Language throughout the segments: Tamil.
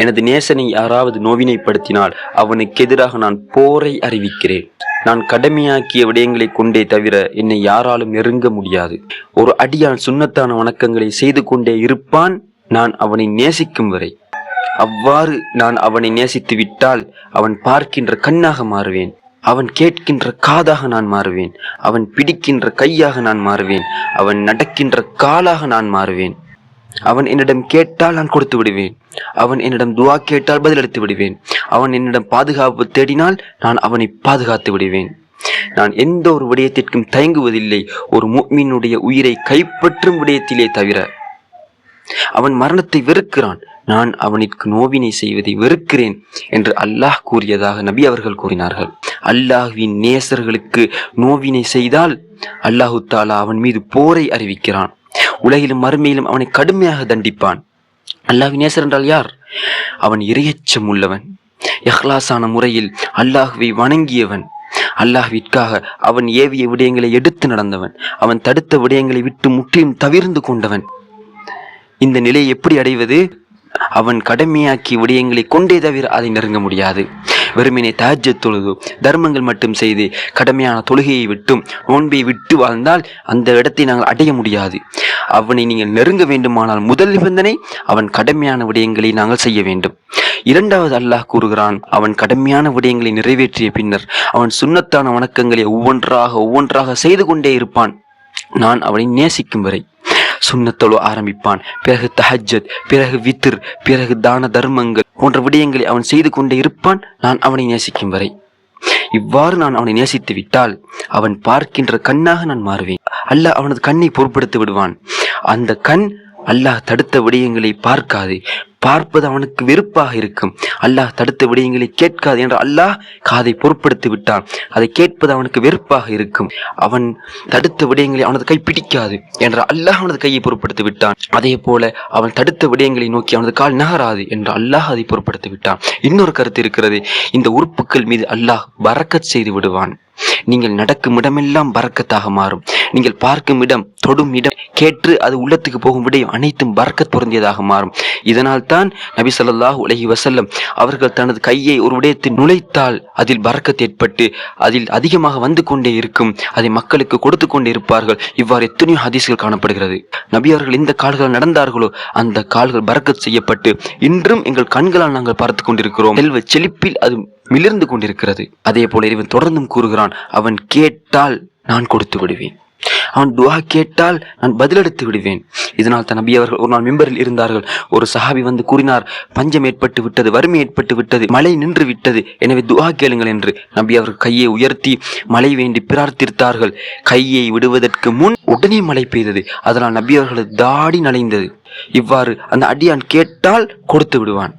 எனது நேசனை யாராவது நோவினைப்படுத்தினால் அவனுக்கு எதிராக நான் போரை அறிவிக்கிறேன். நான் கடமையாக்கிய விடயங்களை கொண்டே தவிர என்னை யாராலும் நெருங்க முடியாது. ஒரு அடியான் சுன்னத்தான வணக்கங்களை செய்து கொண்டே இருப்பான் நான் அவனை நேசிக்கும் வரை. அவ்வாறு நான் அவனை நேசித்து விட்டால் அவன் பார்க்கின்ற கண்ணாக மாறுவேன், அவன் கேட்கின்ற காதாக நான் மாறுவேன், அவன் பிடிக்கின்ற கையாக நான் மாறுவேன், அவன் நடக்கின்ற காலாக நான் மாறுவேன். அவன் என்னிடம் கேட்டால் நான் கொடுத்து விடுவேன், அவன் என்னிடம் துவா கேட்டால் பதிலளித்து விடுவேன், அவன் என்னிடம் பாதுகாப்பு தேடினால் நான் அவனை பாதுகாத்து விடுவேன். நான் எந்த ஒரு விடயத்திற்கும் தயங்குவதில்லை, ஒரு முஃமினுடைய உயிரை கைப்பற்றும் விடயத்திலே தவிர. அவன் மரணத்தை வெறுக்கிறான், நான் அவனுக்கு நோவினை செய்வதை வெறுக்கிறேன் என்று அல்லாஹ் கூறியதாக நபி அவர்கள் கூறினார்கள். அல்லாஹ்வின் நேசர்களுக்கு நோவினை செய்தால் அல்லாஹு தாலா அவன் மீது போரை அறிவிக்கிறான். உலகிலும் மறுமையிலும் அவனை கடுமையாக தண்டிப்பான். அல்லாஹ்வின் நேசர் என்றால் யார்? அவன் இறையச்சம் உள்ளவன், இஹ்லாஸான முறையில் அல்லாஹ்வை வணங்கியவன், அல்லாஹ்விற்காக அவன் ஏவிய விடயங்களை எடுத்து நடந்தவன், அவன் தடுத்த விடயங்களை விட்டு முற்றிலும் தவிர்ந்து கொண்டவன். இந்த நிலையை எப்படி அடைவது? அவன் கடமையாக்கி விடயங்களை கொண்டே தவிர அதை நெருங்க முடியாது. வெறுமனே தஹஜ்ஜத் தொழுது தர்மங்கள் மட்டும் செய்து கடமையான தொழுகையை விட்டும் நோன்பை விட்டு வாழ்ந்தால் அந்த இடத்தை நாங்கள் அடைய முடியாது. அவனை நீங்கள் நெருங்க வேண்டுமானால் முதல் நிபந்தனை அவன் கடமையான விடயங்களை நாங்கள் செய்ய வேண்டும். இரண்டாவது அல்லாஹ் கூறுகிறான், அவன் கடமையான விடயங்களை நிறைவேற்றிய பின்னர் அவன் சுன்னத்தான வணக்கங்களை ஒவ்வொன்றாக செய்து கொண்டே இருப்பான் நான் அவனை நேசிக்கும் வரை. சுன்னத்தொழு ஆரம்பிப்பான், பிறகு தஹஜ்ஜத், பிறகு வித்ர், பிறகு தான தர்மங்கள் போன்ற விடயங்களை அவன் செய்து கொண்டே இருப்பான் நான் அவனை நேசிக்கும் வரை. இவ்வாறு நான் அவனை நேசித்து விட்டால் அவன் பார்க்கின்ற கண்ணாக நான் மாறுவேன். அல்லாஹ் அவனது கண்ணை பொருட்படுத்தி விடுவான். அந்த கண் அல்லாஹ் தடுத்த விடயங்களை பார்க்காது, பார்ப்பது அவனுக்கு வெறுப்பாக இருக்கும். அல்லாஹ் தடுத்த விடயங்களை கேட்காது என்று அல்லாஹ் காதை பொருட்படுத்தி விட்டான், அதை கேட்பது அவனுக்கு வெறுப்பாக இருக்கும். அவன் தடுத்த விடயங்களை அவனது கை பிடிக்காது என்ற அல்லாஹ் அவனது கையை பொருட்படுத்தி விட்டான். அதே போல அவன் தடுத்த விடயங்களை நோக்கி அவனது கால் நகராது என்று அல்லாஹ் அதை பொருட்படுத்தி விட்டான். இன்னொரு கருத்து இருக்கிறது, இந்த உறுப்புகள் மீது அல்லாஹ் பரக்கத் செய்து விடுவான். நீங்கள் நடக்கும் இடமெல்லாம் பரக்கத்தாக மாறும். நீங்கள் பார்க்கும் இடம், தொடும் இடம், கேட்டு அது உள்ளத்துக்கு போகும் விடயம் அனைத்தும் பரக்கத் பொருந்தியதாக மாறும். இதனால் தான் நபி ஸல்லல்லாஹு அலைஹி வஸல்லம் அவர்கள் தனது கையை ஒரு விடயத்தில் நுழைத்தால் அதில் பரக்கத் ஏற்பட்டு அதில் அதிகமாக வந்து கொண்டே இருக்கும், அதை மக்களுக்கு கொடுத்து கொண்டே இருப்பார்கள். இவ்வாறு எத்தனையோ ஹதீஸ்கள் காணப்படுகிறது. நபி அவர்கள் எந்த கால்கள் நடந்தார்களோ அந்த கால்கள் பரக்கத் செய்யப்பட்டு இன்றும் எங்கள் கண்களால் நாங்கள் பார்த்து கொண்டிருக்கிறோம். செல்வ செழிப்பில் அது மிளிர்ந்து கொண்டிருக்கிறது. அதே போல இறைவன் தொடர்ந்தும் கூறுகிறான், அவன் கேட்டால் நான் கொடுத்து விடுவேன், அவன் துஆ கேட்டால் நான் பதிலளித்து விடுவேன். இதனால் தான் நபி அவர்கள் ஒரு நாள் மிம்பரில் இருந்தார்கள். ஒரு சஹாபி வந்து கூறினார், பஞ்சம் ஏற்பட்டு விட்டது, வறுமை ஏற்பட்டு விட்டது, மழை நின்று விட்டது, எனவே துஆ கேளுங்கள் என்று. நபி அவர்கள் கையை உயர்த்தி மழை வேண்டி பிரார்த்தித்தார்கள். கையை விடுவதற்கு முன் உடனே மழை பெய்தது. அதனால் நபி அவர்களது தாடி நனைந்தது. இவ்வாறு அந்த அடியான் கேட்டால் கொடுத்து விடுவான்.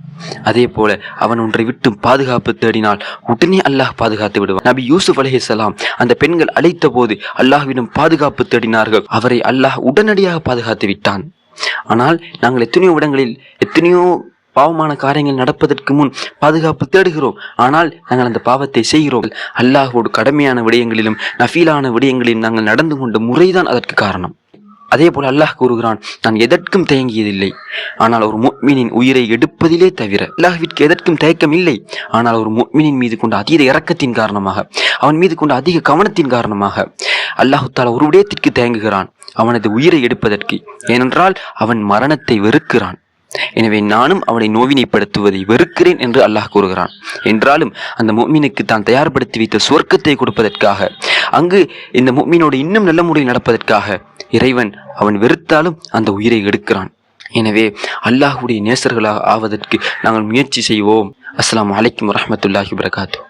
அதே போல அவன் ஒன்றை விட்டு பாதுகாப்பு தேடினால் உடனே அல்லாஹ் பாதுகாத்து விடுவான். நபி யூசுப் அலைஹிஸ்ஸலாம் அந்த பெண்கள் அழைத்த போது அல்லாஹ்விடம் பாதுகாப்பு தேடினார்கள். அவரை அல்லாஹ் உடனடியாக பாதுகாத்து விட்டான். ஆனால் நாங்கள் எத்தனையோ இடங்களில் எத்தனையோ பாவமான காரியங்கள் நடப்பதற்கு முன் பாதுகாப்பு தேடுகிறோம். ஆனால் நாங்கள் அந்த பாவத்தை செய்கிறோம். அல்லாஹ்வோடு கடமையான விடயங்களிலும் நஃபீலான விடயங்களிலும் நாங்கள் நடந்து கொண்ட முறைதான் அதற்கு காரணம். அதே போல அல்லாஹ் கூறுகிறான், நான் எதற்கும் தயங்கியதில்லை, ஆனால் ஒரு முஃமினின் உயிரை எடுப்பதிலே தவிர. அல்லாஹ்விற்கு எதற்கும் தயக்கம் இல்லை, ஆனால் ஒரு முஃமினின் மீது கொண்ட அதீத இரக்கத்தின் காரணமாக, அவன் மீது கொண்ட அதிக கவனத்தின் காரணமாக அல்லாஹு தஆலா ஒரு விடயத்திற்கு தயங்குகிறான், அவனது உயிரை எடுப்பதற்கு. ஏனென்றால் அவன் மரணத்தை வெறுக்கிறான். எனவே நானும் அவனை நோவினைப்படுத்துவதை வெறுக்கிறேன் என்று அல்லாஹ் கூறுகிறான். என்றாலும் அந்த முஃமினுக்கு தான் தயார்படுத்தி வைத்த சுவர்க்கத்தை கொடுப்பதற்காக, அங்கு இந்த முஃமினோடு இன்னும் நல்ல முறையில் நடப்பதற்காக இறைவன் அவன் வெறுத்தாலும் அந்த உயிரை எடுக்கிறான். எனவே அல்லாஹ்வுடைய நேசர்களாக ஆவதற்கு நாங்கள் முயற்சி செய்வோம். அஸ்ஸலாமு அலைக்கும் வரஹ்மத்துல்லாஹி வபரகாத்துஹு.